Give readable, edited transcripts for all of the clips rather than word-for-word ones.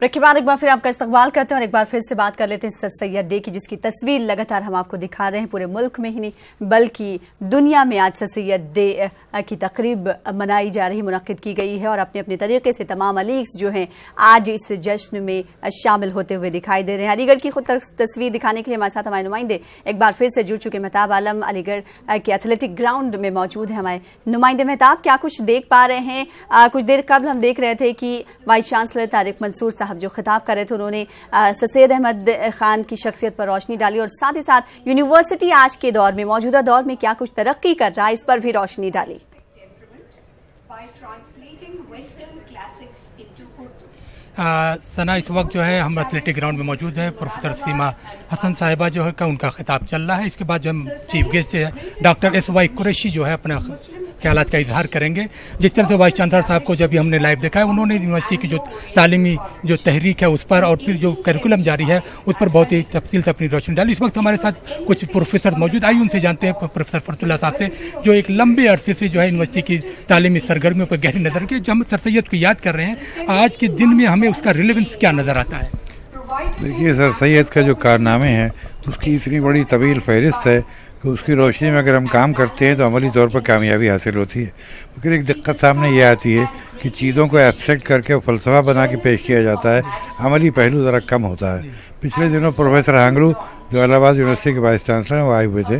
Break के बाद एक बार फिर आपका इस्तकबाल करते हैं और एक बार फिर से बात कर लेते हैं सर सैयद डे की, जिसकी तस्वीर लगातार हम आपको दिखा रहे हैं। पूरे मुल्क में ही नहीं बल्कि दुनिया में आज सर सैयद डे की तकरीब मनाई जा रही, मुनक्किद की गई है और अपने अपने तरीके से तमाम अलीग्स जो हैं आज इस जश्न में शामिल होते हुए दिखाई दे रहे हैं। अलीगढ़ की खुद तस्वीर दिखाने के लिए हमारे साथ हमारे नुमाइंदे एक बार फिर से जुड़ चुके। मेहताब आलम अलीगढ़ के एथलेटिक ग्राउंड में मौजूद है हमारे नुमाइंदे। मेहताब, क्या कुछ देख पा रहे हैं? कुछ देर कबल हम देख रहे थे कि वाइस चांसलर तारिक मंसूर साहब जो खिताब कर रहे थे, उन्होंने सर सैयद अहमद खान की शख्सियत पर रोशनी डाली और साथ ही साथ यूनिवर्सिटी आज के दौर में, मौजूदा दौर में क्या कुछ तरक्की कर रहा है, इस पर भी रोशनी डाली। सना, इस वक्त जो है हम एथलेटिक ग्राउंड में मौजूद है। प्रोफेसर सीमा हसन साहिबा जो है का उनका खिताब चल रहा है। इसके बाद जो हम चीफ गेस्ट है डॉक्टर SY कुरैशी जो है अपना ख्यालात का इजहार करेंगे। जिस तरह से वाइस चांसलर साहब को जब भी हमने लाइव देखा है, उन्होंने यूनिवर्सिटी की जो तालीमी जो तहरीक है उस पर और फिर जो करिकुलम जारी है उस पर बहुत ही तफसील से अपनी रोशनी डाली। इस वक्त हमारे साथ कुछ प्रोफेसर मौजूद, आइए उनसे जानते हैं प्रोफेसर फरतुल्लाह साहब से, जो एक लंबे अरसे से जो है यूनिवर्सिटी की तालीमी सरगर्मियों पर गहरी नजर के, जो हम सर सैयद को याद कर रहे हैं, आज के दिन में हमें उसका रिलेवेंस क्या नजर आता है? देखिए, सर सैयद का जो कारनामे हैं उसकी इतनी बड़ी तवील फहरिस्त है कि उसकी रोशनी में अगर हम काम करते हैं तो अमली तौर पर कामयाबी हासिल होती है। मगर एक दिक्कत सामने ये आती है कि चीज़ों को एब्स्ट्रैक्ट करके फ़लसफ़ा बना के पेश किया जाता है, अमली पहलू ज़रा कम होता है। पिछले दिनों प्रोफेसर हांगलू जो इलाहाबाद यूनिवर्सिटी के वाइस चांसलर हैं वो आए हुए थे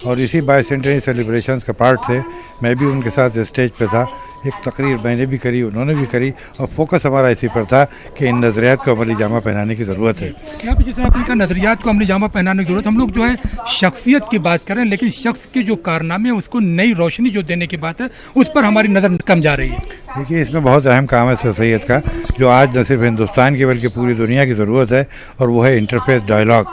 और इसी बाइसेंटेनरी सेलिब्रेशंस का पार्ट थे। मैं भी उनके साथ स्टेज पे था। एक तकरीर मैंने भी करी, उन्होंने भी करी और फोकस हमारा इसी पर था कि इन नज़रियात को अमली जामा पहनाने की ज़रूरत है। यहाँ पे जिस तरह आपने कहा नज़रियात को अमली जामा पहनाने की ज़रूरत, हम लोग जो है शख्सियत की बात करें, लेकिन शख्स के जो कारनामे हैं उसको नई रोशनी जो देने की बात है उस पर हमारी नज़र कम जा रही है। देखिए, इसमें बहुत अहम काम है सर सैयद का, जो आज न सिर्फ हिंदुस्तान की बल्कि पूरी दुनिया की ज़रूरत है, और वो है इंटरफेस डायलॉग,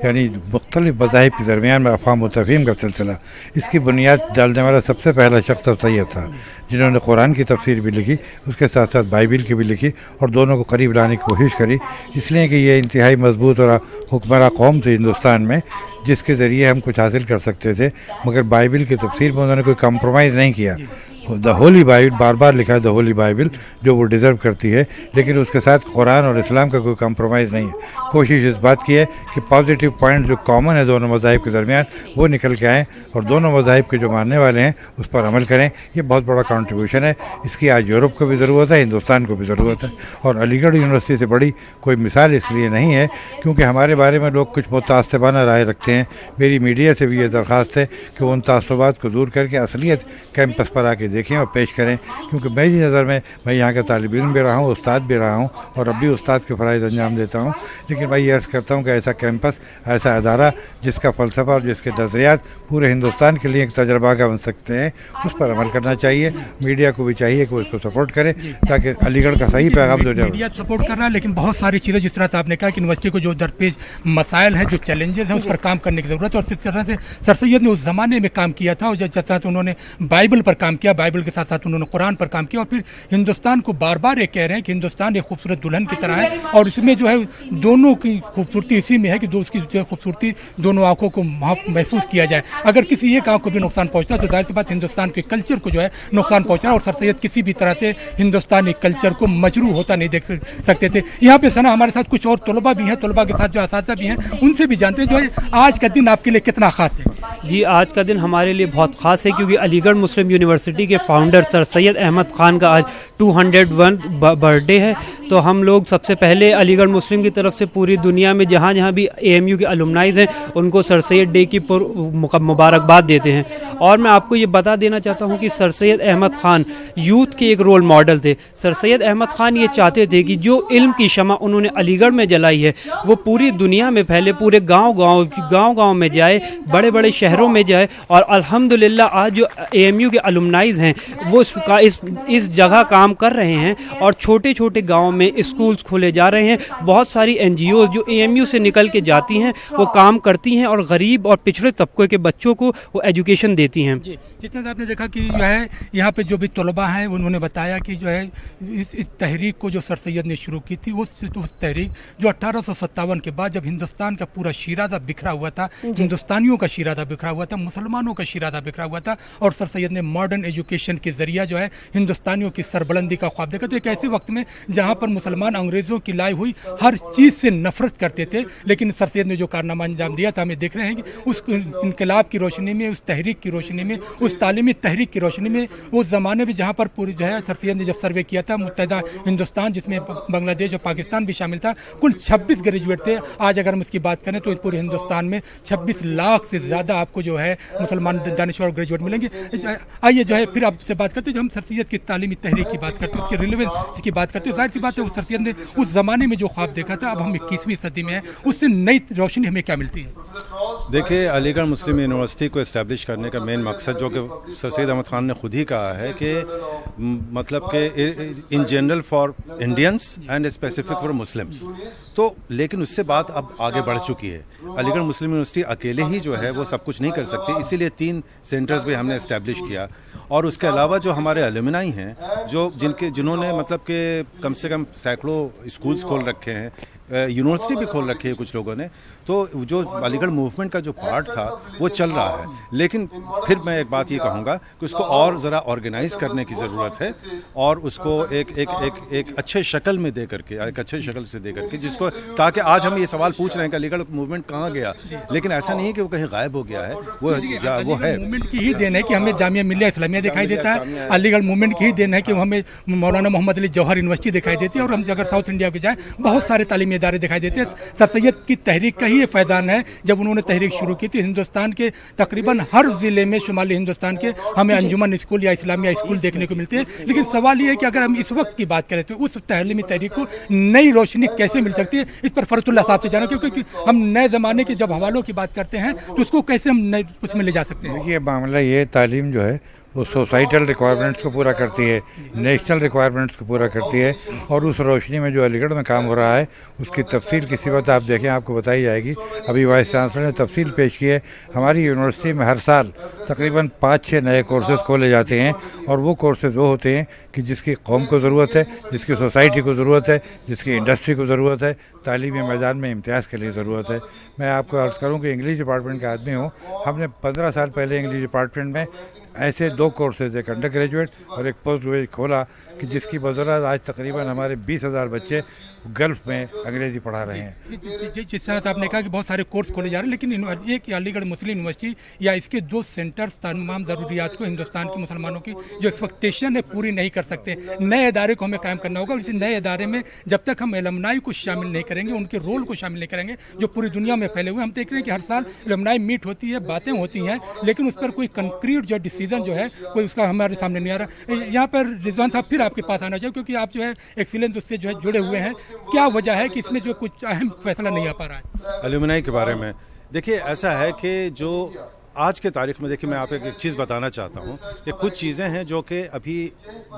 यानी मुख्तलिफ मज़ाहिब के दरमियान में अफ़हाम व तफ़हीम का सिलसिला। इसकी बुनियाद डालने वाला सबसे पहला शख्स सर सैयद था, जिन्होंने कुरान की तफसीर भी लिखी, उसके साथ साथ बाइबिल की भी लिखी और दोनों को करीब लाने की कोशिश करी, इसलिए कि ये इंतहाई मजबूत और हुक्मरान कौम थी हिंदुस्तान में, जिसके ज़रिए हम कुछ हासिल कर सकते थे। मगर बाइबिल की तफसीर में उन्होंने कोई कम्प्रोमाइज़ नहीं किया। द होली बाइबिल बार बार लिखा है, द होली बाइबिल, जो वो डिज़र्व करती है, लेकिन उसके साथ कुरान और इस्लाम का कोई कंप्रोमाइज़ नहीं है। कोशिश इस बात की है कि पॉजिटिव पॉइंट जो कॉमन है दोनों मज़ाहिब के दरमियान वो निकल के आएँ और दोनों मज़ाहिब के जो मानने वाले हैं उस पर अमल करें। ये बहुत बड़ा कंट्रीब्यूशन है। इसकी आज यूरोप को भी ज़रूरत है, हिंदुस्तान को भी ज़रूरत है। और अलीगढ़ यूनिवर्सिटी से बड़ी कोई मिसाल इसलिए नहीं है क्योंकि हमारे बारे में लोग कुछ मुतासबाना राय रखते हैं। मेरी मीडिया से भी ये दरख्वास्त है कि वो उन तासुबात को दूर करके असलियत कैंपस पर आके देखें और पेश करें, क्योंकि मेरी नज़र में मैं यहाँ का तालिब इल्म भी रहा हूँ, उस्ताद भी रहा हूँ और अब भी उस्ताद के फ़राइज़ अंजाम देता हूँ। लेकिन मैं ये अर्ज़ करता हूँ कि ऐसा कैंपस, ऐसा अदारा जिसका फ़लसफ़ा और जिसके नज़रियात पूरे हिंदुस्तान के लिए एक तजर्बा का बन सकते हैं, उस पर अमल करना चाहिए। मीडिया को भी चाहिए कि वो इसको सपोर्ट करे ताकि अलीगढ़ का सही पैगाम दे जाए। मीडिया सपोर्ट कर रहा है, लेकिन बहुत सारी चीज़ें जिस तरह से आपने कहा कि यूनिवर्सिटी को जो दरपेश मसाइल हैं, जो चैलेंजेस हैं, उस पर काम करने की ज़रूरत है। और जिस तरह से सर सैयद ने उस ज़माने में काम किया था और जिस तरह से उन्होंने बाइबल पर काम किया, बाइबल के साथ साथ उन्होंने कुरान पर काम किया और फिर हिंदुस्तान को बार बार ये कह रहे हैं कि हिंदुस्तान एक खूबसूरत दुल्हन की तरह है और इसमें जो है दोनों की खूबसूरती इसी में है कि उसकी जो खूबसूरती दोनों आंखों को महफूज किया जाए। अगर किसी एक आंख को भी नुकसान पहुंचता है तो जाहिर सी बात हिंदुस्तान के कल्चर को जो है नुकसान पहुंच रहा है और सर सैयद किसी भी तरह से हिंदुस्तानी कल्चर को मजरू होता नहीं देख सकते थे। यहाँ पे सना हमारे साथ कुछ और तलबा भी हैं, तलबा के साथ जो असातिज़ा भी हैं, उनसे भी जानते हैं जो है आज का दिन आपके लिए कितना खास है। जी, आज का दिन हमारे लिए बहुत ख़ास है क्योंकि अलीगढ़ मुस्लिम यूनिवर्सिटी के फाउंडर सर सैयद अहमद ख़ान का आज 201 बर्थडे है। तो हम लोग सबसे पहले अलीगढ़ मुस्लिम की तरफ से पूरी दुनिया में जहाँ जहाँ भी AMU के अलुमनाइज़ हैं उनको सर सैयद डे की मुबारकबाद देते हैं। और मैं आपको ये बता देना चाहता हूँ कि सर सैयद अहमद ख़ान यूथ के एक रोल मॉडल थे। सर सैयद अहमद ख़ान ये चाहते थे कि जो इल्म की शमा उन्होंने अलीगढ़ में जलाई है वो पूरी दुनिया में फैले, पूरे गाँव में जाए, बड़े बड़े शहरों में जाए। और अल्हम्दुलिल्लाह आज जो AMU के अलुमनाइज़ हैं वो इस जगह काम कर रहे हैं और छोटे छोटे गाँव में स्कूल्स खोले जा रहे हैं। बहुत सारी NGOs जो AMU से निकल के जाती हैं वो काम करती हैं और गरीब और पिछड़े तबके के बच्चों को वो एजुकेशन देती हैं। जिस तरह से आपने देखा कि जो है यहाँ पे जो भी तलबा हैं उन्होंने बताया कि जो है इस तहरीक को जो सर सैयद ने शुरू की थी उस तहरीक जो 1857 के बाद जब हिंदुस्तान का पूरा शिराजा बिखरा हुआ था, हिंदुस्तानियों का शिराजा बिखरा बिखरा हुआ था, मुसलमानों का शिरादा बिखरा हुआ था, और सर सैयद ने मॉडर्न एजुकेशन के जरिए जो है हिंदुस्तानियों की सरबुलंदी का ख्वाब देखा। तो एक ऐसे वक्त में जहाँ पर मुसलमान अंग्रेज़ों की लाई हुई हर चीज़ से नफरत करते थे, लेकिन सर सैयद ने जो कारनामा अंजाम दिया था, हमें देख रहे हैं कि उस इनकलाब की रोशनी में, उस तहरीक की रोशनी में, उस तालीमी तहरीक की रोशनी में, उस ज़माने में जहाँ पर पूरी जो है सर सैयद ने जब सर्वे किया था मुत्तहिदा हिंदुस्तान, जिसमें बांग्लादेश और पाकिस्तान भी शामिल था, कुल 26 ग्रेजुएट थे। आज अगर हम इसकी बात करें तो पूरे हिंदुस्तान में 26 लाख से ज़्यादा आपको जो है मुसलमान दानिशवर और ग्रेजुएट मिलेंगे। आइए जो है फिर आपसे बात करते हैं, जो हम सर सैयद की तालीमी तहरीक की बात करते हैं, उसके रिलेवेंस की बात करते हैं। जाहिर सी बात है सर सैयद ने उस ज़माने में जो ख्वाब देखा था, अब हम 21वीं सदी में हैं, उससे नई रोशनी हमें क्या मिलती है? देखिए, अलीगढ़ मुस्लिम यूनिवर्सिटी को इस्टेब्लिश करने का मेन मकसद जो कि सर सैयद अहमद ख़ान ने खुद ही कहा है कि मतलब कि in general for Indians and specific for Muslims, तो लेकिन उससे बात अब आगे बढ़ चुकी है। अलीगढ़ मुस्लिम यूनिवर्सिटी अकेले ही जो है वो सब कुछ नहीं कर सकती, इसीलिए 3 सेंटर्स भी हमने इस्टेब्लिश किया। और उसके अलावा जो हमारे एलुमनाई हैं, जिन्होंने मतलब कि कम से कम सैकड़ों स्कूल्स खोल रखे हैं, यूनिवर्सिटी भी खोल रखी है कुछ लोगों ने, तो जो अलीगढ़ मूवमेंट का जो पार्ट था वो चल रहा है। लेकिन फिर मैं एक बात ये कहूँगा कि उसको और ज़रा ऑर्गेनाइज करने की ज़रूरत है, और उसको एक अच्छे शक्ल में दे करके, एक अच्छे शक्ल से दे करके, जिसको ताकि आज हम ये सवाल पूछ रहे हैं कि अलीगढ़ मूवमेंट कहाँ गया, लेकिन ऐसा नहीं है कि वो कहीं गायब हो गया है, वो है मूवमेंट की ही देन है कि हमें जामिया मिल्लिया इस्लामिया दिखाई देता है। अलीगढ़ मूवमेंट की ही देन है कि हमें मौलाना मोहम्मद अली जौहर यूनिवर्सिटी दिखाई देती है, और हम अगर साउथ इंडिया के जाएँ बहुत सारे तालीमी इदारे दिखाई देते हैं। सर सैयद की तहरीक का ही ये फैजान है, जब उन्होंने तहरीक शुरू की थी हिंदुस्तान के तकरीबन हर जिले में, शुमाली हिंदुस्तान के, हमें अंजुमन स्कूल या इस्लामिया स्कूल देखने को मिलते हैं। लेकिन सवाल ये है कि अगर हम इस वक्त की बात करें तो उस तहलीमी तहरीक को नई रोशनी कैसे मिल सकती है, इस पर फरतुल्लाह साहब से जाना, क्योंकि हम नए ज़माने के जब हवालों की बात करते हैं तो उसको कैसे हम नए उसमें ले जा सकते हैं? देखिए, मामला ये तालीम जो है वो सोसाइटल रिक्वायरमेंट्स को पूरा करती है, नेशनल रिक्वायरमेंट्स को पूरा करती है, और उस रोशनी में जो अलीगढ़ में काम हो रहा है उसकी तफसील किसी वक्त आप देखें आपको बताई जाएगी। अभी वाइस चांसलर ने तफसील पेश की है। हमारी यूनिवर्सिटी में हर साल तकरीबन 5-6 नए कोर्सेज खोले जाते हैं, और वो कोर्सेज वो होते हैं कि जिसकी कौम को ज़रूरत है, जिसकी सोसाइटी को ज़रूरत है, जिसकी इंडस्ट्री को ज़रूरत है, तालीमी मैदान में इम्तियाज़ के लिए ज़रूरत है। मैं आपको अर्ज़ करूँ कि इंग्लिश डिपार्टमेंट का आदमी हूँ। हमने 15 साल पहले इंग्लिश डिपार्टमेंट में ऐसे 2 कोर्सेज, एक अंडर ग्रेजुएट और एक पोस्ट ग्रेजुएट खोला कि जिसकी बदौलत आज तकरीबन हमारे 20,000 बच्चे गल्फ में अंग्रेजी पढ़ा रहे हैं। जिस तरह से आपने कहा कि बहुत सारे कोर्स खोले जा रहे हैं, लेकिन एक अलीगढ़ मुस्लिम यूनिवर्सिटी या इसके 2 सेंटर्स तमाम ज़रूरियात को, हिंदुस्तान के मुसलमानों की जो एक्सपेक्टेशन है पूरी नहीं कर सकते। नए इदारे को हमें कायम करना होगा, और इस नए इदारे में जब तक हम एलुमनाई को शामिल नहीं करेंगे, उनके रोल को शामिल नहीं करेंगे जो पूरी दुनिया में फैले हुए। हम देख रहे हैं कि हर साल एलुमनाई मीट होती है, बातें होती हैं, लेकिन उस पर कोई कंक्रीट जो डिसीजन जो है कोई उसका हमारे सामने नहीं आ रहा। यहाँ पर रिजवान साहब फिर आपके पास आना चाहिए, क्योंकि आप जो है एक्सीलेंस उससे जो है जुड़े हुए हैं। क्या वजह है कि इसमें जो कुछ अहम फैसला नहीं आ पा रहा है? एलुमनाई के बारे में देखिए, ऐसा है कि जो आज के तारीख में, देखिए मैं आपको एक चीज़ बताना चाहता हूँ कि कुछ चीज़ें हैं जो कि अभी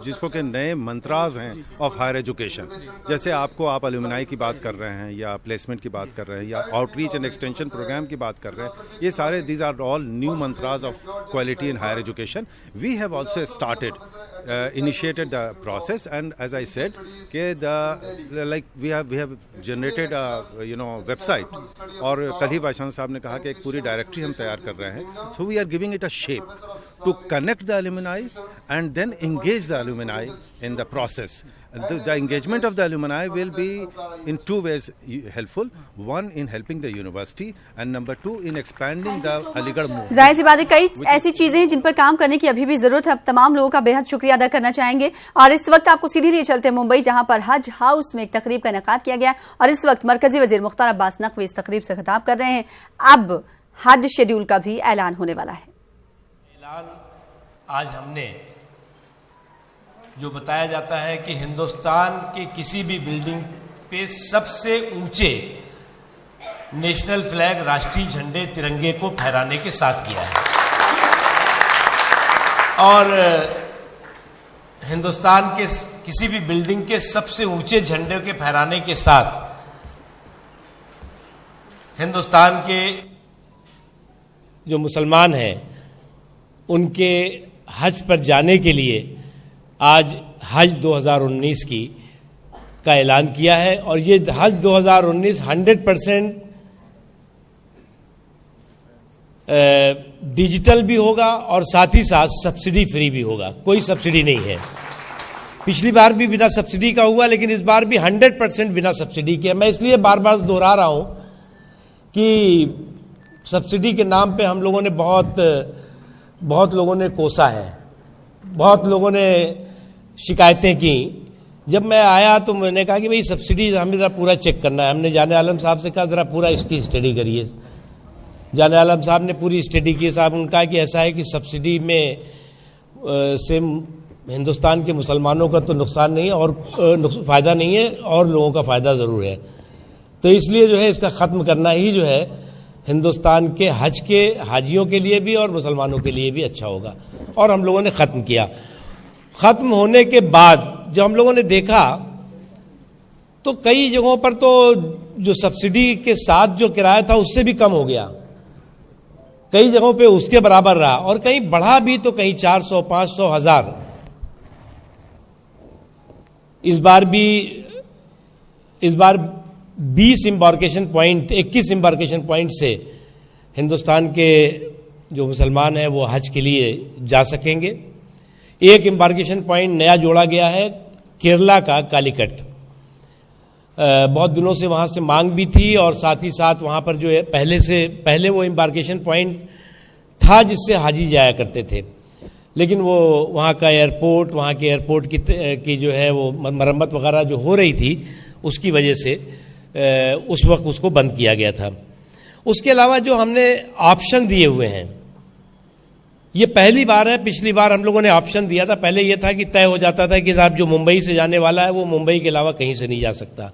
जिसको के नए मंत्राज हैं ऑफ हायर एजुकेशन, जैसे आप एलुमनाई की बात कर रहे हैं, या प्लेसमेंट की बात कर रहे हैं, या आउटरीच एंड एक्सटेंशन प्रोग्राम की बात कर रहे हैं, ये सारे these are all new mantras of quality in higher education. We have also started initiated the process, and as I said we have generated a website, और कल ही वाइस चांसलर साहब ने कहा कि एक पूरी डायरेक्टरी हम तैयार कर रहे हैं। So we are giving it a shape to connect the alumni and then engage the alumni in the process. The engagement of the alumni will be in 2 ways helpful. One, in helping the university, and number 2, in expanding the Aligarh movement. जाहिर सी बात है, कई ऐसी चीजें हैं जिन पर काम करने की अभी भी जरूरत है। तमाम लोगों का बेहद शुक्रिया अदा करना चाहेंगे, और इस वक्त आपको सीधे लिए चलते हैं मुंबई, जहां पर हज हाउस में एक तकरीब का इनेकाद किया गया, और इस वक्त मरकजी वजीर मुख्तार अब्बास नकवी इस तकरीब से खिताब कर रहे हैं। अब हज शेड्यूल का भी ऐलान होने वाला है। ऐलान आज हमने जो बताया जाता है कि हिंदुस्तान के किसी भी बिल्डिंग पे सबसे ऊंचे नेशनल फ्लैग, राष्ट्रीय झंडे, तिरंगे को फहराने के साथ किया है। और हिंदुस्तान के किसी भी बिल्डिंग के सबसे ऊंचे झंडे के फहराने के साथ हिंदुस्तान के जो मुसलमान हैं उनके हज पर जाने के लिए आज हज 2019 का ऐलान किया है। और ये हज 2019 100% डिजिटल भी होगा और साथ ही साथ सब्सिडी फ्री भी होगा, कोई सब्सिडी नहीं है। पिछली बार भी बिना सब्सिडी का हुआ, लेकिन इस बार भी 100% बिना सब्सिडी के। मैं इसलिए बार बार दोहरा रहा हूं कि सब्सिडी के नाम पे हम लोगों ने बहुत लोगों ने कोसा है, बहुत लोगों ने शिकायतें की। जब मैं आया तो मैंने कहा कि भाई सब्सिडी हमें ज़रा पूरा चेक करना है। हमने जाने आलम साहब से कहा ज़रा पूरा इसकी स्टडी करिए। जाने आलम साहब ने पूरी स्टडी की। साहब उन्होंने कहा कि ऐसा है कि सब्सिडी में से हिंदुस्तान के मुसलमानों का तो नुकसान नहीं है और फ़ायदा नहीं है, और लोगों का फ़ायदा ज़रूर है। तो इसलिए जो है इसका ख़त्म करना ही जो है हिंदुस्तान के हज के हाजियों के लिए भी और मुसलमानों के लिए भी अच्छा होगा। और हम लोगों ने ख़त्म किया। ख़त्म होने के बाद जब हम लोगों ने देखा तो कई जगहों पर तो जो सब्सिडी के साथ जो किराया था उससे भी कम हो गया, कई जगहों पे उसके बराबर रहा, और कहीं बढ़ा भी तो कहीं 400, 500, 1000। इस बार 20 एम्बार्केशन पॉइंट, 21 एम्बार्केशन पॉइंट से हिंदुस्तान के जो मुसलमान हैं वो हज के लिए जा सकेंगे। एक एम्बार्केशन पॉइंट नया जोड़ा गया है केरला का कालीकट। बहुत दिनों से वहाँ से मांग भी थी, और साथ ही साथ वहाँ पर जो है पहले वो एम्बार्केशन पॉइंट था जिससे हाजी जाया करते थे, लेकिन वो वहाँ का एयरपोर्ट, वहाँ के एयरपोर्ट की जो है वो मरम्मत वगैरह जो हो रही थी उसकी वजह से उस वक्त उसको बंद किया गया था। उसके अलावा जो हमने ऑप्शन दिए हुए हैं, ये पहली बार है। पिछली बार हम लोगों ने ऑप्शन दिया था। पहले ये था कि तय हो जाता था कि साहब जो मुंबई से जाने वाला है वो मुंबई के अलावा कहीं से नहीं जा सकता,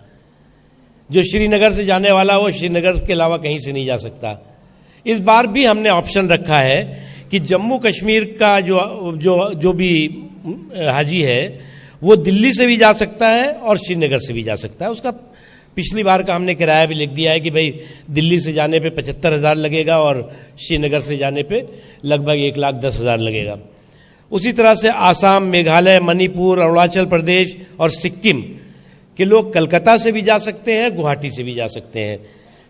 जो श्रीनगर से जाने वाला है वो श्रीनगर के अलावा कहीं से नहीं जा सकता। इस बार भी हमने ऑप्शन रखा है कि जम्मू कश्मीर का जो भी हाजी है वो दिल्ली से भी जा सकता है और श्रीनगर से भी जा सकता है। उसका पिछली बार का हमने किराया भी लिख दिया है कि भाई दिल्ली से जाने पे 75,000 लगेगा और श्रीनगर से जाने पे लगभग 1,10,000 लगेगा। उसी तरह से आसाम, मेघालय, मणिपुर, अरुणाचल प्रदेश और सिक्किम के लोग कलकत्ता से भी जा सकते हैं, गुवाहाटी से भी जा सकते हैं।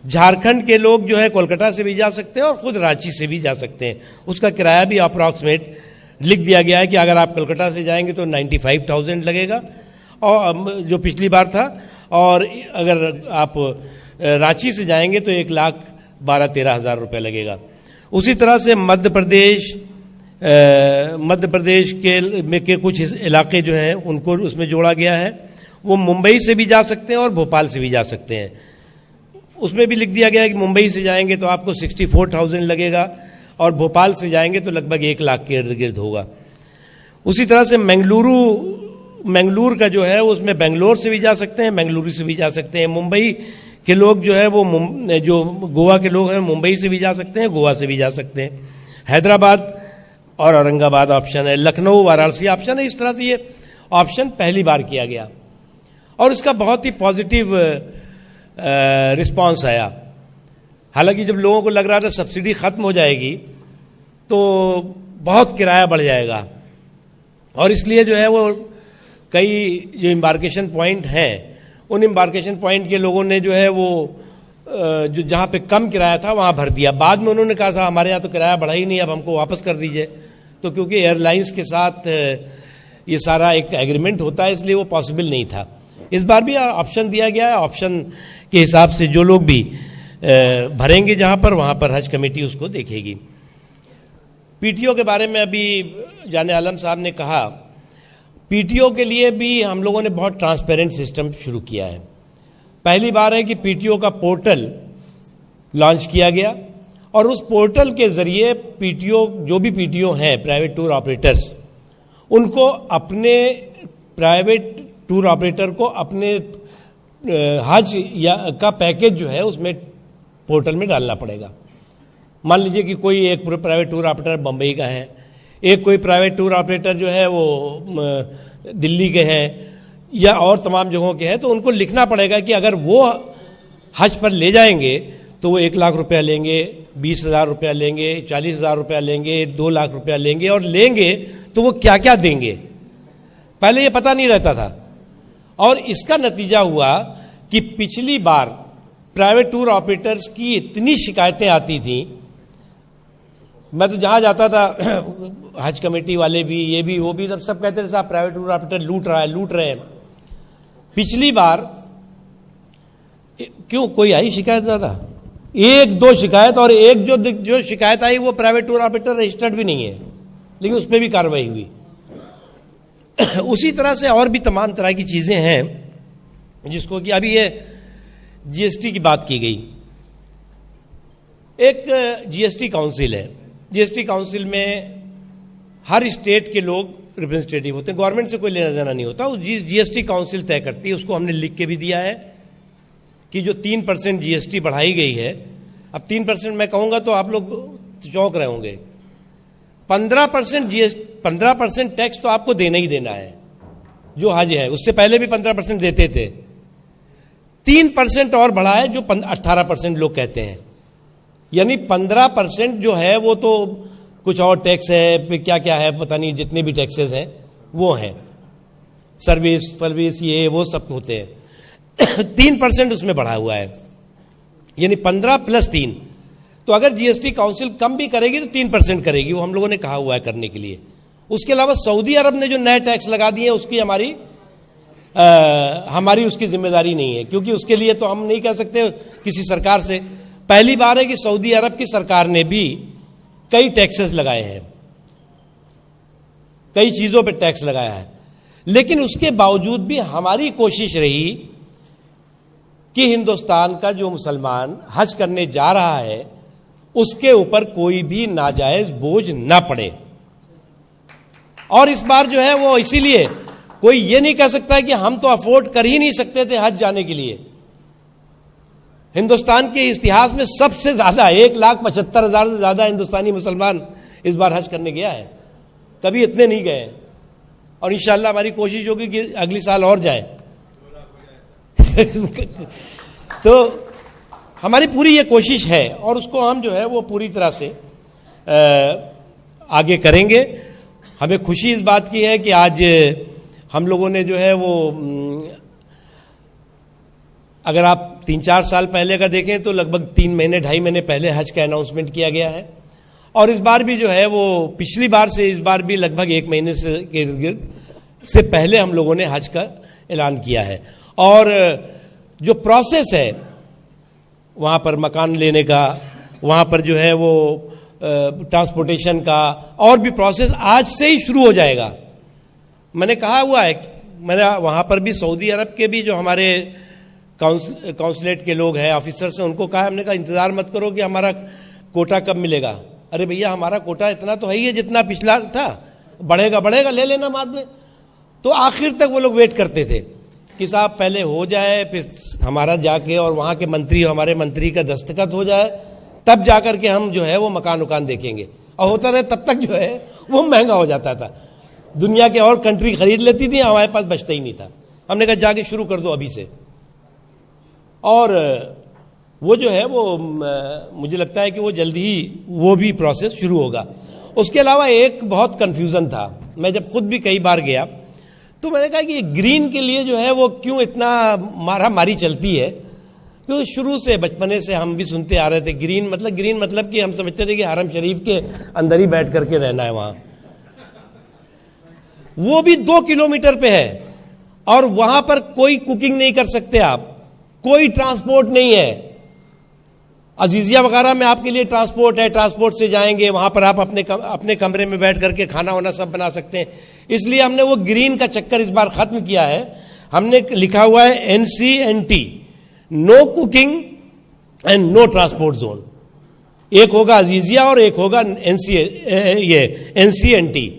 झारखंड के लोग जो है कोलकाता से भी जा सकते हैं और खुद रांची से भी जा सकते हैं। उसका किराया भी अप्रॉक्सीमेट लिख दिया गया है कि अगर आप कोलकाता से जाएंगे तो 95,000 लगेगा, और जो पिछली बार था, और अगर आप रांची से जाएंगे तो 1,12,13,000 रुपये लगेगा। उसी तरह से मध्य प्रदेश के कुछ इलाके जो हैं उनको उसमें जोड़ा गया है। वो मुंबई से भी जा सकते हैं और भोपाल से भी जा सकते हैं। उसमें भी लिख दिया गया है कि मुंबई से जाएंगे तो आपको 64,000 लगेगा और भोपाल से जाएंगे तो लगभग 1,00,000 के इर्द गिर्द होगा। उसी तरह से मंगलूर का जो है उसमें बेंगलोर से भी जा सकते हैं, मंगलुरु से भी जा सकते हैं। मुंबई के लोग जो है वो जो गोवा के लोग हैं मुंबई से भी जा सकते हैं, गोवा से भी जा सकते हैं। हैदराबाद और औरंगाबाद ऑप्शन है, लखनऊ, वाराणसी ऑप्शन है। इस तरह से ये ऑप्शन पहली बार किया गया और इसका बहुत ही पॉजिटिव रिस्पांस आया। हालांकि जब लोगों को लग रहा था सब्सिडी खत्म हो जाएगी तो बहुत किराया बढ़ जाएगा, और इसलिए जो है वो कई जो एम्बार्केशन पॉइंट हैं उन एम्बार्केशन पॉइंट के लोगों ने जो है वो जो जहाँ पे कम किराया था वहाँ भर दिया। बाद में उन्होंने कहा था हमारे यहाँ तो किराया बढ़ा ही नहीं, अब हमको वापस कर दीजिए। तो क्योंकि एयरलाइंस के साथ ये सारा एक एग्रीमेंट होता है इसलिए वो पॉसिबल नहीं था। इस बार भी ऑप्शन दिया गया है। ऑप्शन के हिसाब से जो लोग भी भरेंगे जहाँ पर, वहाँ पर हज कमेटी उसको देखेगी। पीटीओ के बारे में अभी जाने आलम साहब ने कहा, पीटीओ के लिए भी हम लोगों ने बहुत ट्रांसपेरेंट सिस्टम शुरू किया है। पहली बार है कि पीटीओ का पोर्टल लॉन्च किया गया और उस पोर्टल के जरिए पीटीओ जो भी पीटीओ हैं प्राइवेट टूर ऑपरेटर्स, उनको अपने प्राइवेट टूर ऑपरेटर को अपने हज का पैकेज जो है उसमें पोर्टल में डालना पड़ेगा। मान लीजिए कि कोई एक प्राइवेट टूर ऑपरेटर बम्बई का है, एक कोई प्राइवेट टूर ऑपरेटर जो है वो दिल्ली के हैं या और तमाम जगहों के हैं, तो उनको लिखना पड़ेगा कि अगर वो हज पर ले जाएंगे तो वो 1,00,000 रुपया लेंगे, 20,000 रुपया लेंगे, 40,000 रुपया लेंगे, 2,00,000 रुपया लेंगे, और लेंगे तो वो क्या क्या देंगे। पहले ये पता नहीं रहता था और इसका नतीजा हुआ कि पिछली बार प्राइवेट टूर ऑपरेटर्स की इतनी शिकायतें आती थी मैं तो जहां जाता था हज कमेटी वाले भी, ये भी वो भी, सब कहते थे साहब प्राइवेट टूर ऑपरेटर लूट रहे हैं। पिछली बार क्यों कोई आई शिकायत ज्यादा? 1-2 शिकायत, और एक जो शिकायत आई वो प्राइवेट टूर ऑपरेटर रजिस्टर्ड भी नहीं है, लेकिन उस पर भी कार्रवाई हुई। उसी तरह से और भी तमाम तरह की चीजें हैं जिसको कि अभी ये जीएसटी की बात की गई। एक जीएसटी काउंसिल है, जीएसटी काउंसिल में हर स्टेट के लोग रिप्रेजेंटेटिव होते हैं, गवर्नमेंट से कोई लेना देना नहीं होता, वो जीएसटी काउंसिल तय करती है। उसको हमने लिख के भी दिया है कि जो 3% जीएसटी बढ़ाई गई है, अब 3% मैं कहूंगा तो आप लोग चौंक रहे होंगे। 15% टैक्स तो आपको देना ही देना है, जो हज है, उससे पहले भी 15% देते थे। 3% और बढ़ा है, जो 18% लोग कहते हैं, यानी 15% जो है वो तो कुछ और टैक्स है, क्या क्या है पता नहीं, जितने भी टैक्सेस हैं वो हैं, सर्विस ये वो सब होते हैं। 3% उसमें बढ़ा हुआ है, यानी 15 + 3। तो अगर जीएसटी काउंसिल कम भी करेगी तो 3% करेगी, वो हम लोगों ने कहा हुआ है करने के लिए। उसके अलावा सऊदी अरब ने जो नए टैक्स लगा दिए उसकी हमारी उसकी जिम्मेदारी नहीं है, क्योंकि उसके लिए तो हम नहीं कह सकते किसी सरकार से। पहली बार है कि सऊदी अरब की सरकार ने भी कई टैक्सेस लगाए हैं, कई चीजों पे टैक्स लगाया है, लेकिन उसके बावजूद भी हमारी कोशिश रही कि हिंदुस्तान का जो मुसलमान हज करने जा रहा है उसके ऊपर कोई भी नाजायज बोझ ना पड़े। और इस बार जो है वो इसीलिए कोई ये नहीं कह सकता है कि हम तो अफोर्ड कर ही नहीं सकते थे हज जाने के लिए। हिंदुस्तान के इतिहास में सबसे ज्यादा 1,75,000 से ज्यादा हिंदुस्तानी मुसलमान इस बार हज करने गया है, कभी इतने नहीं गए। और इंशाअल्लाह हमारी कोशिश होगी कि अगली साल और जाए। तो हमारी पूरी ये कोशिश है और उसको हम जो है वो पूरी तरह से आगे करेंगे। हमें खुशी इस बात की है कि आज हम लोगों ने जो है वो, अगर आप 3-4 साल पहले का देखें तो लगभग 3 महीने 2.5 महीने पहले हज का अनाउंसमेंट किया गया है, और इस बार भी जो है वो पिछली बार से इस बार भी लगभग 1 महीने से इर्द गिर्द से पहले हम लोगों ने हज का ऐलान किया है। और जो प्रोसेस है वहाँ पर मकान लेने का, वहाँ पर जो है वो ट्रांसपोर्टेशन का, और भी प्रोसेस आज से ही शुरू हो जाएगा। मैंने कहा हुआ है, मैंने वहाँ पर भी सऊदी अरब के भी जो हमारे काउंसलेट के लोग हैं, ऑफिसर्स हैं, उनको कहा, हमने कहा इंतज़ार मत करो कि हमारा कोटा कब मिलेगा। अरे भैया हमारा कोटा इतना तो है ही है जितना पिछला था, बढ़ेगा ले लेना बाद में। तो आखिर तक वो लोग वेट करते थे कि साहब पहले हो जाए, फिर हमारा जाके और वहाँ के मंत्री, हमारे मंत्री का दस्तखत हो जाए, तब जाकर के हम जो है वो मकान उकान देखेंगे। और होता रहे तब तक जो है वो महंगा हो जाता था, दुनिया के और कंट्री खरीद लेती थी, हमारे पास बचता ही नहीं था। हमने कहा जाके शुरू कर दो अभी से। और वो जो है वो मुझे लगता है कि वो जल्दी ही वो भी प्रोसेस शुरू होगा। उसके अलावा एक बहुत कंफ्यूजन था, मैं जब खुद भी कई बार गया तो मैंने कहा कि ये ग्रीन के लिए जो है वो क्यों इतना मारामारी चलती है, क्योंकि शुरू से बचपने से हम भी सुनते आ रहे थे ग्रीन मतलब कि हम समझते थे कि हरम शरीफ के अंदर ही बैठ करके रहना है वहां। वो भी 2 किलोमीटर पे है और वहां पर कोई कुकिंग नहीं कर सकते आप, कोई ट्रांसपोर्ट नहीं है। अजीजिया वगैरह में आपके लिए ट्रांसपोर्ट है, ट्रांसपोर्ट से जाएंगे, वहां पर आप अपने कमरे में बैठ करके खाना वाना सब बना सकते हैं। इसलिए हमने वो ग्रीन का चक्कर इस बार खत्म किया है। हमने लिखा हुआ है NCNT, no cooking and no transport zone. एक होगा अजीजिया और एक होगा NCNT।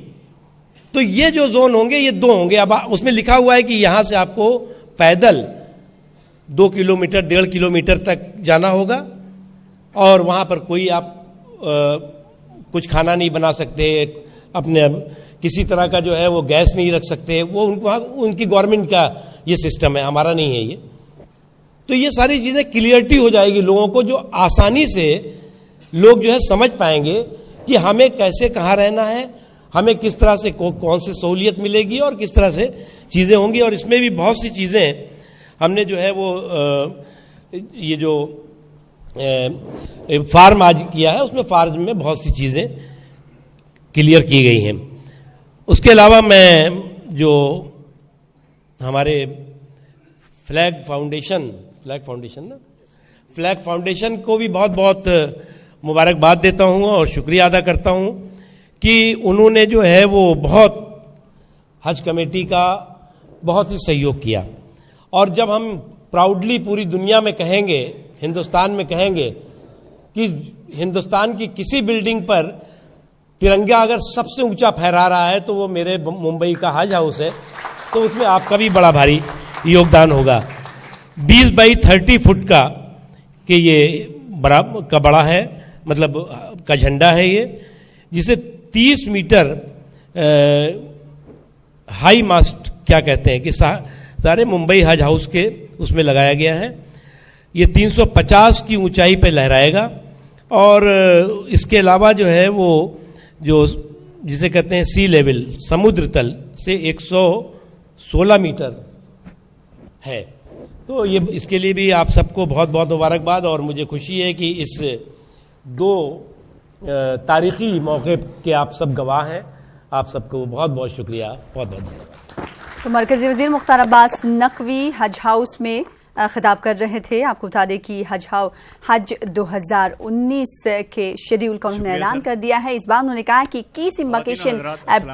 तो ये जो जोन होंगे ये 2 होंगे। अब उसमें लिखा हुआ है कि यहां से आपको पैदल 2 किलोमीटर 1.5 किलोमीटर तक जाना होगा और वहां पर कोई आप कुछ खाना नहीं बना सकते, अपने किसी तरह का जो है वो गैस नहीं रख सकते। वो उनकी गवर्नमेंट का ये सिस्टम है, हमारा नहीं है ये। तो ये सारी चीजें क्लियरिटी हो जाएगी लोगों को, जो आसानी से लोग जो है समझ पाएंगे कि हमें कैसे कहाँ रहना है, हमें किस तरह से कौन सी सहूलियत मिलेगी और किस तरह से चीजें होंगी। और इसमें भी बहुत सी चीजें हमने जो है वो ये जो फार्म आज किया है उसमें फार्म में बहुत सी चीजें क्लियर की गई हैं। उसके अलावा मैं जो हमारे फ्लैग फाउंडेशन को भी बहुत बहुत मुबारकबाद देता हूं और शुक्रिया अदा करता हूं कि उन्होंने जो है वो बहुत हज कमेटी का बहुत ही सहयोग किया। और जब हम प्राउडली पूरी दुनिया में कहेंगे, हिंदुस्तान में कहेंगे कि हिंदुस्तान की किसी बिल्डिंग पर तिरंगा अगर सबसे ऊंचा फहरा रहा है तो वो मेरे मुंबई का हज हाउस है, तो उसमें आपका भी बड़ा भारी योगदान होगा। 20 बाई 30 फुट का कि ये बड़ा है, मतलब का झंडा है ये, जिसे 30 मीटर हाई मास्ट क्या कहते हैं कि सारे मुंबई हज हाउस के उसमें लगाया गया है। ये 350 की ऊंचाई पे लहराएगा और इसके अलावा जो है वो जो जिसे कहते हैं सी लेवल, समुद्र तल से 116 मीटर है। तो ये इसके लिए भी आप सबको बहुत बहुत मुबारकबाद और मुझे खुशी है कि इस 2 तारीखी मौके के आप सब गवाह हैं। आप सबको बहुत बहुत शुक्रिया, बहुत बहुत धन्यवाद। तो मरकजी वजीर मुख्तार अब्बास नकवी हज हाउस में खिताब कर रहे थे। आपको बता दें कि हज 2019 के शेड्यूल का उन्होंने ऐलान कर दिया है। इस बार उन्होंने कहा कि 21 इम्बाकेशन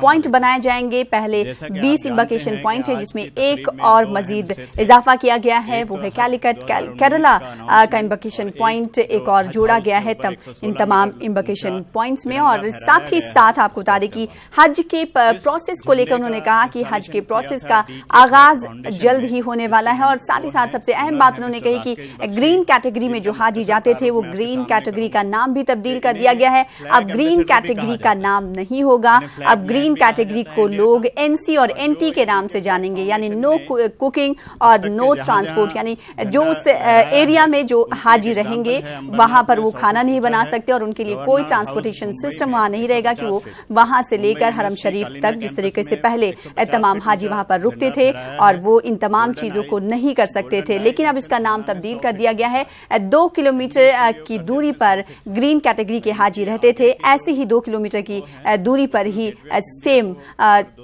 पॉइंट बनाए जाएंगे। पहले 20 इम्बाकेशन पॉइंट है जिसमें एक और मजीद इजाफा किया गया है, वो है कैलिकट केरला का इम्बाकेशन पॉइंट एक और जोड़ा गया है इन तमाम इम्बाकेशन पॉइंट्स में। और साथ ही साथ आपको बता दें कि हज के प्रोसेस को लेकर उन्होंने कहा कि हज के प्रोसेस का आगाज जल्द ही होने वाला है। और साथ ही साथ सबसे अहम बात उन्होंने कही कि ग्रीन कैटेगरी में जो हाजी जाते थे वो ग्रीन कैटेगरी का नाम भी तब्दील कर दिया गया है। अब ग्रीन कैटेगरी का नाम नहीं होगा, अब ग्रीन कैटेगरी को लोग एनसी और एनटी के नाम से जानेंगे, यानी नो कुकिंग और नो ट्रांसपोर्ट, यानी जो उस एरिया में जो हाजी रहेंगे वहां पर वो खाना नहीं बना सकते और उनके लिए कोई ट्रांसपोर्टेशन सिस्टम वहां नहीं रहेगा कि वो वहां से लेकर हरम शरीफ तक, जिस तरीके से पहले तमाम हाजी वहां पर रुकते थे और वो इन तमाम चीजों को नहीं कर सकते थे। लेकिन अब इसका नाम तब्दील कर दिया गया है। 2 किलोमीटर की दूरी पर ग्रीन कैटेगरी के हाजी रहते थे, ऐसे ही 2 किलोमीटर की दूरी पर ही सेम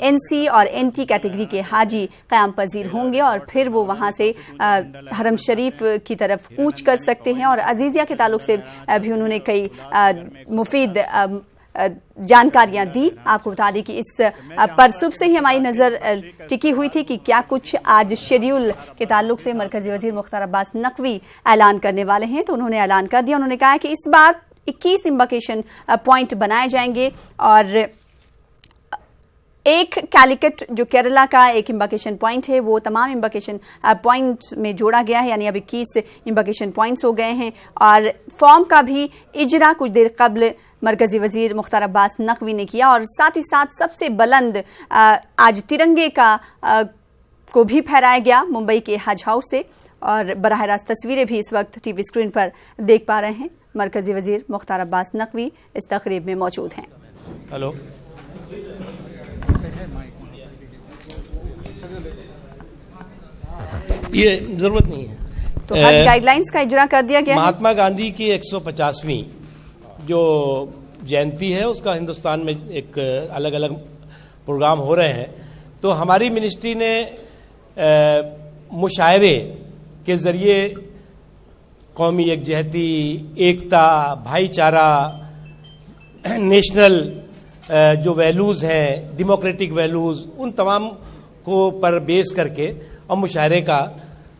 एनसी और एनटी कैटेगरी के हाजी क़याम पजीर होंगे और फिर वो वहां से हरम शरीफ की तरफ कूच कर सकते हैं। और अजीजिया के ताल्लुक से भी उन्होंने कई मुफीद जानकारियां दी। आपको बता दें कि इस पर सुबह से ही हमारी नजर टिकी हुई थी कि क्या कुछ आज शेड्यूल के ताल्लुक से मरकजी वजीर मुख्तार अब्बास नकवी ऐलान करने वाले हैं। तो उन्होंने ऐलान कर दिया। उन्होंने कहा कि इस बार 21 इम्बाकेशन पॉइंट बनाए जाएंगे और एक कैलिकट जो केरला का एक इम्बाकेशन पॉइंट है वो तमाम इम्बाकेशन पॉइंट्स में जोड़ा गया है, यानी अब 21 इम्बाकेशन पॉइंट्स हो गए हैं। और फॉर्म का भी इजरा कुछ देर कबल मरकजी वजीर मुख्तार अब्बास नकवी ने किया। और साथ ही साथ सबसे बुलंद आज तिरंगे का को भी फहराया गया मुंबई के हज हाउस से। और बराह रास्त तस्वीरें भी इस वक्त टीवी स्क्रीन पर देख पा रहे हैं। मरकजी वजीर मुख्तार अब्बास नकवी इस तकरीब में मौजूद हैं। हेलो, ये जरूरत नहीं है। तो हज गाइडलाइंस का इजरा कर दिया गया है। महात्मा गांधी की 150वीं जो जयंती है उसका हिंदुस्तान में एक अलग अलग प्रोग्राम हो रहे हैं। तो हमारी मिनिस्ट्री ने मुशायरे के जरिए कौमी यकजहती, एकता, भाईचारा, नेशनल जो वैल्यूज़ हैं, डेमोक्रेटिक वैल्यूज़, उन तमाम को पर बेस करके और मुशायरे का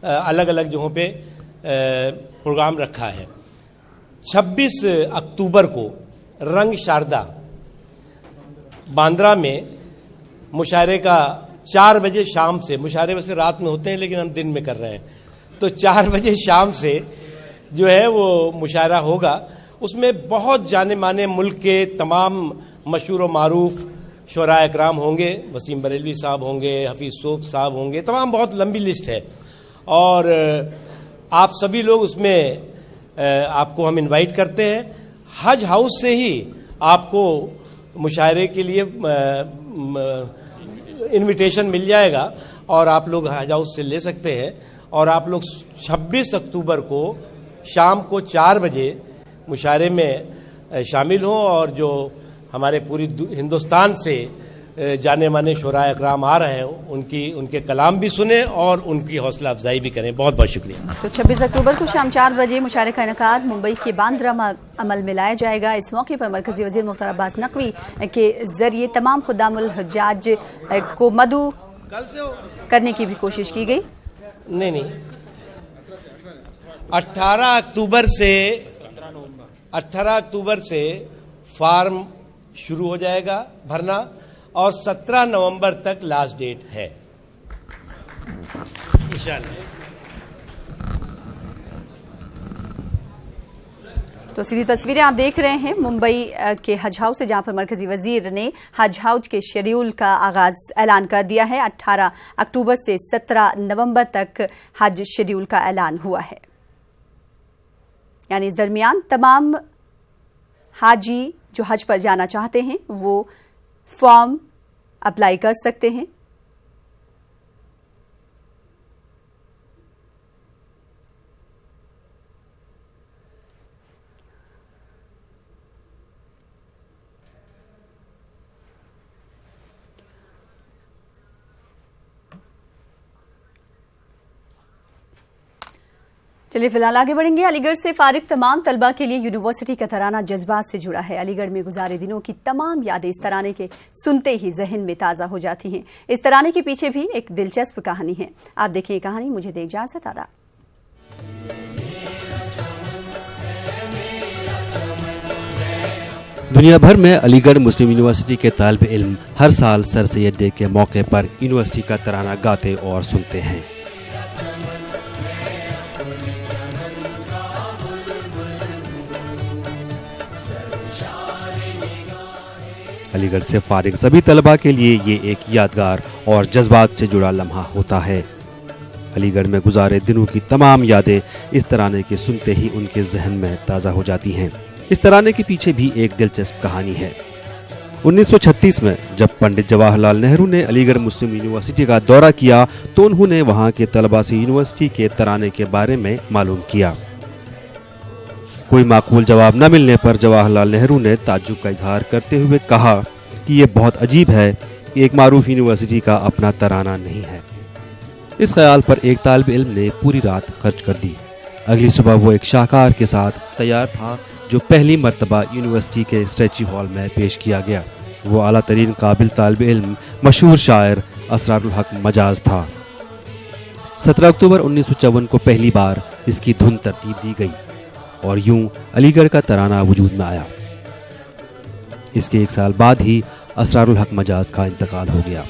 अलग अलग जगहों पे प्रोग्राम रखा है। 26 अक्टूबर को रंग शारदा बांद्रा में मुशायरे का 4 बजे शाम से, मुशायरे वैसे रात में होते हैं लेकिन हम दिन में कर रहे हैं, तो 4 बजे शाम से जो है वो मुशायरा होगा। उसमें बहुत जाने माने मुल्क के तमाम मशहूर व मारूफ शुरा इकराम होंगे, वसीम बरेलवी साहब होंगे, हफीज़ सोब साहब होंगे, तमाम बहुत लंबी लिस्ट है। और आप सभी लोग उसमें आपको हम इनवाइट करते हैं। हज हाउस से ही आपको मुशायरे के लिए इनविटेशन मिल जाएगा और आप लोग हज हाउस से ले सकते हैं। और आप लोग 26 अक्टूबर को शाम को 4 बजे मुशायरे में शामिल हों और जो हमारे पूरी हिंदुस्तान से जाने माने शुरा इकराम आ रहे हैं, उनके कलाम भी सुने और उनकी हौसला अफजाई भी करें। बहुत बहुत शुक्रिया। तो 26 अक्टूबर को शाम 4 बजे मुशारे का इनेकाद मुंबई के बांद्रा में अमल में लाया जाएगा। इस मौके पर मरकजी वजीर मुख्तार अब्बास नकवी के जरिए तमाम खुद्दामुल हज्जाज को मदऊ करने की भी कोशिश की गई। नहीं, 18 अक्टूबर से फार्म शुरू हो जाएगा भरना और 17 नवंबर तक लास्ट डेट है इंशाअल्लाह। तो सीधी तस्वीरें आप देख रहे हैं मुंबई के हज हाउस से, जहां पर मरकजी वजीर ने हज हाउस के शेड्यूल का आगाज ऐलान कर दिया है। 18 अक्टूबर से 17 नवंबर तक हज शेड्यूल का ऐलान हुआ है। यानी इस दरमियान तमाम हाजी जो हज पर जाना चाहते हैं वो फॉर्म अप्लाई कर सकते हैं। चलिए फिलहाल आगे बढ़ेंगे। अलीगढ़ से फारिग तमाम तलबा के लिए यूनिवर्सिटी का तराना जज्बात से जुड़ा है। अलीगढ़ में गुजारे दिनों की तमाम यादें इस तराने के सुनते ही जहन में ताज़ा हो जाती हैं। इस तराने के पीछे भी एक दिलचस्प कहानी है। आप देखें कहानी। मुझे दे इजाज़त। आदा। दुनिया भर में अलीगढ़ मुस्लिम यूनिवर्सिटी के तालिब इल्म हर साल सर सैयद डे के मौके पर यूनिवर्सिटी का तराना गाते और सुनते हैं। अलीगढ़ से फारिग सभी तलबा के लिए ये एक यादगार और जज्बात से जुड़ा लम्हा होता है। अलीगढ़ में गुजारे दिनों की तमाम यादें इस तराने के सुनते ही उनके जहन में ताज़ा हो जाती हैं। इस तराने के पीछे भी एक दिलचस्प कहानी है। 1936 में जब पंडित जवाहरलाल नेहरू ने अलीगढ़ मुस्लिम यूनिवर्सिटी का दौरा किया तो उन्होंने वहाँ के तलबा से यूनिवर्सिटी के तराने के बारे में मालूम किया। कोई माकूल जवाब न मिलने पर जवाहरलाल नेहरू ने ताज्जुब का इजहार करते हुए कहा कि ये बहुत अजीब है कि एक मारूफ यूनिवर्सिटी का अपना तराना नहीं है। इस ख्याल पर एक तालिब इल्म ने पूरी रात खर्च कर दी। अगली सुबह वो एक शाहकार के साथ तैयार था जो पहली मर्तबा यूनिवर्सिटी के स्टैच्यू हॉल में पेश किया गया। वो आला तरीन काबिल तालिब इल्म मशहूर शायर असरारुल हक मजाज था। 17 अक्टूबर 1954 को पहली बार इसकी धुन तरतीब दी गई और यूं अलीगढ़ का तराना वजूद में आया। इसके एक साल बाद ही असरारुल हक मजाज का इंतकाल हो गया।